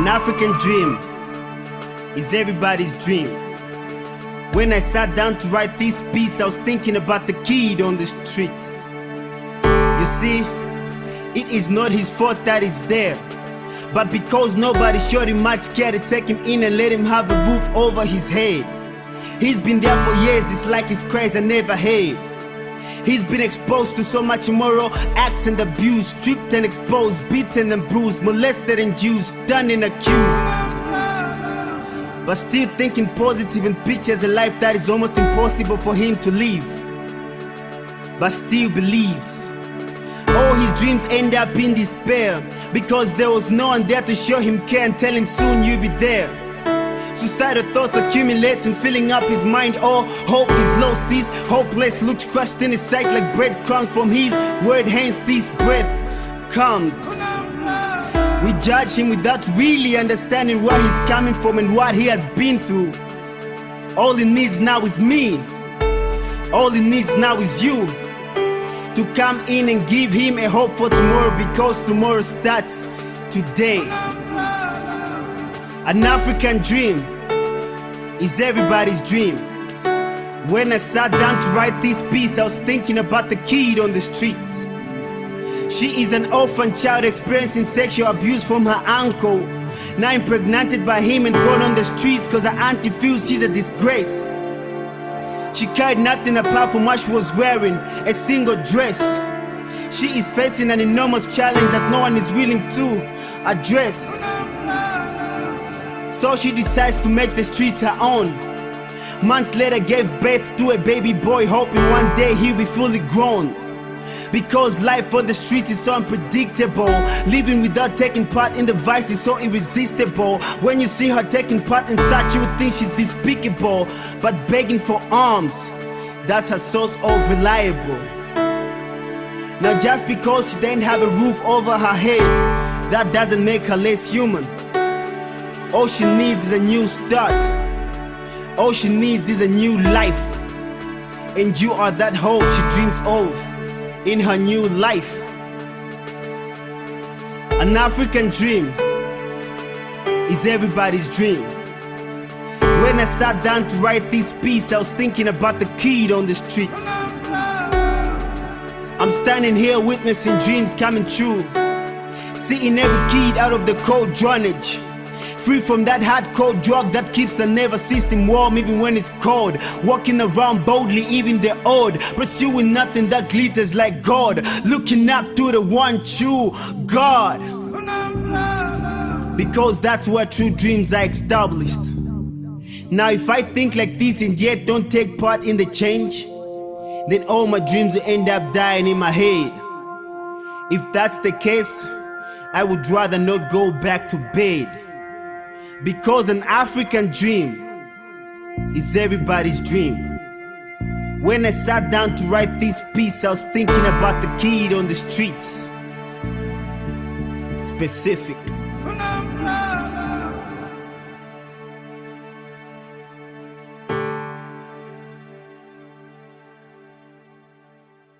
An African dream is everybody's dream. When I sat down to write this piece, I was thinking about the kid on the streets. You see, it is not his fault that he's there, but because nobody showed him much care to take him in and let him have a roof over his head. He's been there for years, it's like his cries I never had. He's been exposed to so much immoral acts and abuse, stripped and exposed, beaten and bruised, molested and used, done and accused, but still thinking positive and pictures a life that is almost impossible for him to live, but still believes. All his dreams end up in despair, because there was no one there to show him care and tell him soon you'll be there. Suicidal thoughts accumulate and filling up his mind. All hope is lost, this hopeless looks crushed in his sight like breadcrumbs from his word, hence this breath comes. We judge him without really understanding where he's coming from and what he has been through. All he needs now is me, all he needs now is you, to come in and give him a hope for tomorrow, because tomorrow starts today. An African dream is everybody's dream. When I sat down to write this piece, I was thinking about the kid on the streets. She is an orphan child experiencing sexual abuse from her uncle, now impregnated by him and thrown on the streets because her auntie feels she's a disgrace. She carried nothing apart from what she was wearing, a single dress. She is facing an enormous challenge that no one is willing to address. So she decides to make the streets her own. Months later gave birth to a baby boy, hoping one day he'll be fully grown. Because life on the streets is so unpredictable, living without taking part in the vice is so irresistible. When you see her taking part in such, you would think she's despicable, but begging for alms, that's her source of reliable. Now just because she didn't have a roof over her head, that doesn't make her less human. All she needs is a new start. All she needs is a new life. And you are that hope she dreams of in her new life. An African dream is everybody's dream. When I sat down to write this piece, I was thinking about the kid on the streets. I'm standing here witnessing dreams coming true, seeing every kid out of the cold drainage, free from that hardcore drug that keeps the nervous system warm even when it's cold. Walking around boldly even the odd, pursuing nothing that glitters like gold, looking up to the one true God, because that's where true dreams are established. Now if I think like this and yet don't take part in the change, then all my dreams will end up dying in my head. If that's the case, I would rather not go back to bed. Because an African dream is everybody's dream. When I sat down to write this piece, I was thinking about the kid on the streets. Specific.